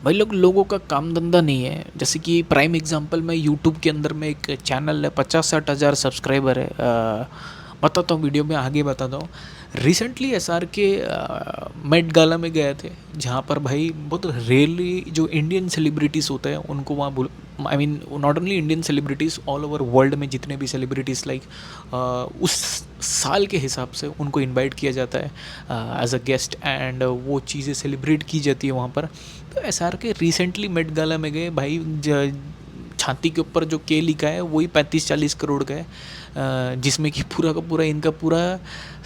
भाई लोगों का काम धंधा नहीं है। जैसे कि प्राइम एग्जांपल में यूट्यूब के अंदर में एक चैनल है, 50-60 हज़ार सब्सक्राइबर है। बताता हूँ, वीडियो में आगे बताता हूँ। रिसेंटली एसआर के मेट गाला में गए थे, जहाँ पर भाई बहुत रेयरली जो इंडियन सेलिब्रिटीज़ होते हैं उनको वहाँ bull I mean not only Indian celebrities, all over world में जितने भी सेलिब्रिटीज़ लाइक उस साल के हिसाब से उनको इनवाइट किया जाता है एज अ गेस्ट, एंड वो चीज़ें सेलिब्रेट की जाती है वहाँ पर। तो एसआर के रिसेंटली मेट गाला में गए भाई, छाती के ऊपर जो के लिखा है वही 35-40 करोड़ का है, जिसमें कि पूरा का पूरा इनका पूरा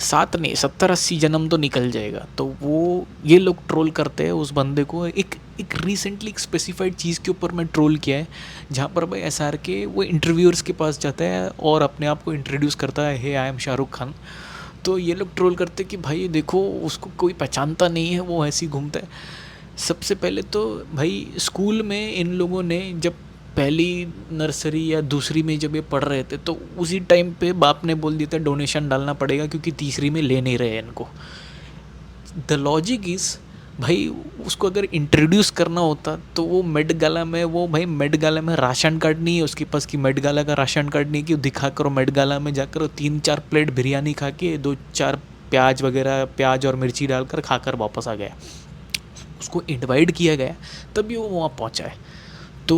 7 नहीं 70-80 जन्म तो निकल जाएगा। तो वो ये लोग ट्रोल करते हैं उस बंदे को। एक रिसेंटली एक स्पेसिफाइड चीज़ के ऊपर मैं ट्रोल किया है, जहाँ पर भाई एसआर के वो इंटरव्यूअर्स के पास जाता है और अपने आप को इंट्रोड्यूस करता है, हे आई एम शाहरुख खान। तो ये लोग ट्रोल करते हैं कि भाई देखो उसको कोई पहचानता नहीं है, वो ऐसे ही घूमता है। सबसे पहले तो भाई स्कूल में इन लोगों ने जब पहली नर्सरी या दूसरी में जब ये पढ़ रहे थे, तो उसी टाइम पे बाप ने बोल दिया था डोनेशन डालना पड़ेगा, क्योंकि तीसरी में ले नहीं रहे इनको। द लॉजिक इज़ भाई उसको अगर इंट्रोड्यूस करना होता तो वो मेट गाला में, वो भाई मेट गाला में राशन कार्ड नहीं है उसके पास कि मेट गाला का राशन कार्ड नहीं, कि दिखा करो मेट गाला में जाकर 3-4 प्लेट बिरयानी खा के 2-4 प्याज वगैरह, प्याज और मिर्ची डालकर खाकर वापस आ गया। उसको इनवाइट किया गया तभी वो वहाँ पहुँचा है। तो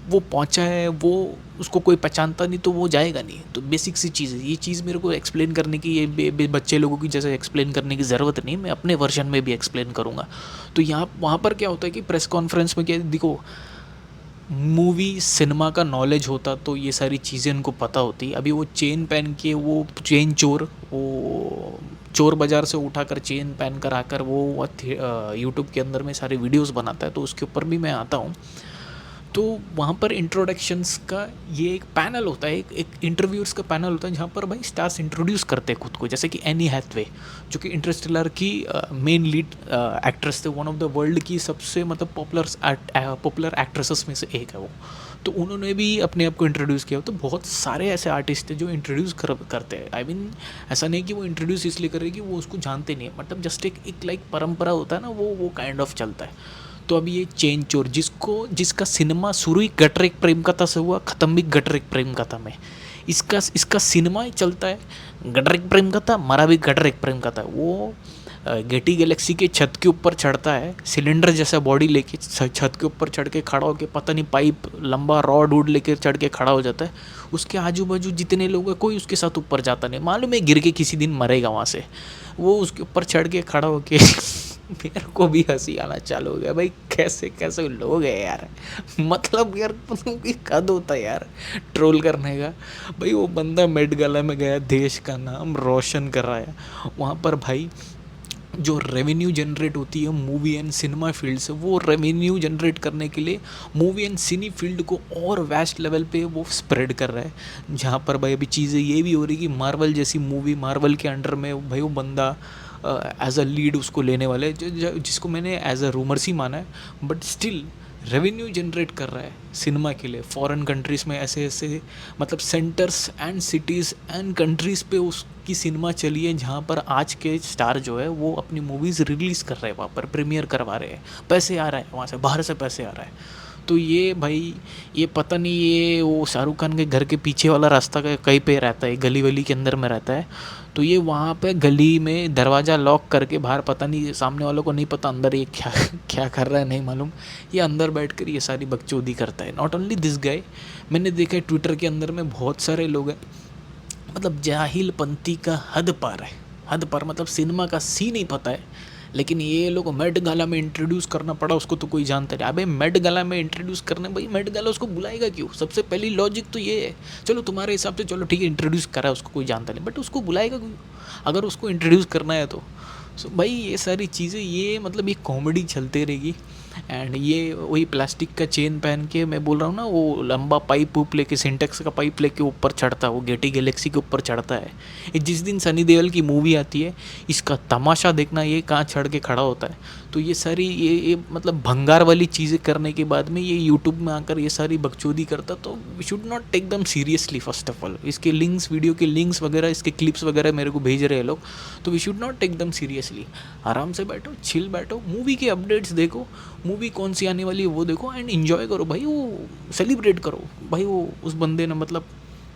वो पहुँचा है, वो उसको कोई पहचानता नहीं तो वो जाएगा नहीं। तो बेसिक सी चीज़ है ये, चीज़ मेरे को एक्सप्लेन करने की, ये बच्चे लोगों की जैसे एक्सप्लेन करने की ज़रूरत नहीं, मैं अपने वर्जन में भी एक्सप्लेन करूँगा। तो यहाँ वहाँ पर क्या होता है कि प्रेस कॉन्फ्रेंस में क्या देखो, मूवी सिनेमा का नॉलेज होता तो ये सारी चीज़ें उनको पता होती। अभी वो चेन पहन के, वो चेन चोर, वो चोर बाज़ार से उठाकर चेन पहन कर आकर वो यूट्यूब के अंदर में सारे वीडियोस बनाता है, तो उसके ऊपर भी मैं आता हूँ। तो वहाँ पर इंट्रोडक्शंस का ये एक पैनल होता है, एक इंटरव्यूअर्स का पैनल होता है, जहाँ पर भाई स्टार्स इंट्रोड्यूस करते हैं खुद को। जैसे कि एनी हैथवे, जो कि इंटरस्टेलर की मेन लीड एक्ट्रेस थे, वन ऑफ द वर्ल्ड की सबसे मतलब पॉपुलर एक्ट्रेसेस में से एक है वो। तो उन्होंने भी अपने आप को इंट्रोड्यूस किया। तो बहुत सारे ऐसे आर्टिस्ट थे जो इंट्रोड्यूस करते हैं। आई मीन ऐसा नहीं कि वो इंट्रोड्यूस इसलिए कर रहे कि वो उसको जानते नहीं है, मतलब जस्ट एक लाइक परंपरा होता है ना, वो काइंड ऑफ चलता है। तो अभी ये चेन चोर, जिसका सिनेमा शुरू ही गटर एक प्रेम कथा से हुआ, ख़त्म भी गटर एक प्रेम कथा में। इसका सिनेमा ही चलता है गटर एक प्रेम कथा, मरा भी गटर एक प्रेम कथा। वो गेटी गैलेक्सी के छत के ऊपर चढ़ता है, सिलेंडर जैसा बॉडी लेके छत के ऊपर चढ़ के खड़ा होकर, पता नहीं पाइप लंबा रॉड वूड लेके चढ़ के खड़ा हो जाता है। उसके आजू बाजू जितने लोग हैं कोई उसके साथ ऊपर जाता नहीं, मालूम है गिर के किसी दिन मरेगा वहाँ से। वो उसके ऊपर चढ़ के खड़ा होके मेरे को भी हंसी आना चालू हो गया भाई, कैसे कैसे लोग हैं यार। मतलब यार तुम भी कद होता है यार ट्रोल करने का। भाई वो बंदा मेट गाला में गया, देश का नाम रोशन कर रहा है वहाँ पर। भाई जो रेवेन्यू जनरेट होती है मूवी एंड सिनेमा फील्ड से, वो रेवेन्यू जनरेट करने के लिए मूवी एंड सिनी फील्ड को और वेस्ट लेवल पे वो स्प्रेड कर रहा है। जहाँ पर भाई अभी चीज़ें ये भी हो रही कि मार्वल जैसी मूवी, मार्वल के अंडर में भाई वो बंदा एज अ लीड उसको लेने वाले, जिसको मैंने एज अ रूमर्स ही माना है, बट स्टिल रेवेन्यू जनरेट कर रहा है सिनेमा के लिए। फॉरेन कंट्रीज़ में ऐसे ऐसे मतलब centres and cities and countries पे उसकी सिनेमा चली है, जहाँ पर आज के स्टार जो है वो अपनी मूवीज़ रिलीज़ कर रहे हैं, वहाँ पर प्रीमियर करवा रहे हैं, पैसे आ रहे हैं वहाँ से, बाहर से पैसे आ रहा है। तो ये भाई, ये पता नहीं ये वो शाहरुख खान के घर के पीछे वाला रास्ता का कहीं पे रहता है, गली वली के अंदर में रहता है। तो ये वहाँ पे गली में दरवाज़ा लॉक करके बाहर, पता नहीं सामने वालों को नहीं पता अंदर ये क्या क्या कर रहा है नहीं मालूम, ये अंदर बैठकर ये सारी बकचोदी करता है। नॉट ओनली दिस गाय, मैंने देखा है ट्विटर के अंदर में बहुत सारे लोग हैं, मतलब जाहिल पंथी का हद पार है, हद पार। मतलब सिनेमा का सीन नहीं पता है, लेकिन ये लोग मेट गाला में इंट्रोड्यूस करना पड़ा उसको, तो कोई जानता नहीं। अबे मेट गाला में इंट्रोड्यूस करने, भाई मेट गाला उसको बुलाएगा क्यों? सबसे पहली लॉजिक तो ये है। चलो तुम्हारे हिसाब से चलो ठीक है, इंट्रोड्यूस करा उसको, कोई जानता नहीं, बट उसको बुलाएगा क्यों अगर उसको इंट्रोड्यूस करना है तो? सो भाई ये सारी चीज़ें, ये मतलब ये कॉमेडी चलते रहेगी। एंड ये वही प्लास्टिक का चेन पहन के, मैं बोल रहा हूँ ना, वो लंबा पाइप वूप लेके, सिंटेक्स का पाइप लेके ऊपर चढ़ता है, वो गेटी गैलेक्सी के ऊपर चढ़ता है। ये जिस दिन सनी देओल की मूवी आती है, इसका तमाशा देखना, ये कहाँ चढ़ के खड़ा होता है। तो ये सारी ये मतलब भंगार वाली चीज़ें करने के बाद में ये यूट्यूब में आकर ये सारी बकचोदी करता, तो we should not take them seriously. First of all इसके लिंक्स, वीडियो के लिंक्स वगैरह, इसके क्लिप्स वगैरह मेरे को भेज रहे हैं लोग, तो we should not take them seriously. आराम से बैठो, चिल बैठो, मूवी के अपडेट्स देखो, मूवी कौन सी आने वाली है वो देखो एंड इन्जॉय करो भाई, वो सेलिब्रेट करो भाई, वो उस बंदे ने मतलब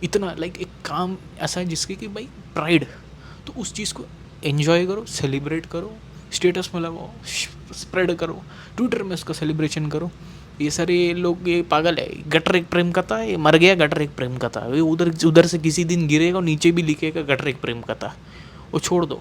इतना लाइक एक काम ऐसा है जिसके कि भाई प्राइड, तो उस चीज़ को एन्जॉय करो, सेलिब्रेट करो, स्टेटस में लगाओ, स्प्रेड करो, ट्विटर में उसका सेलिब्रेशन करो। ये सारे लोग ये पागल है, गटर एक प्रेम कथा है, ये मर गया गटर एक प्रेम कथा, ये उधर उधर से किसी दिन गिरेगा और नीचे भी लिखेगा गटर एक प्रेम कथा, वो छोड़ दो।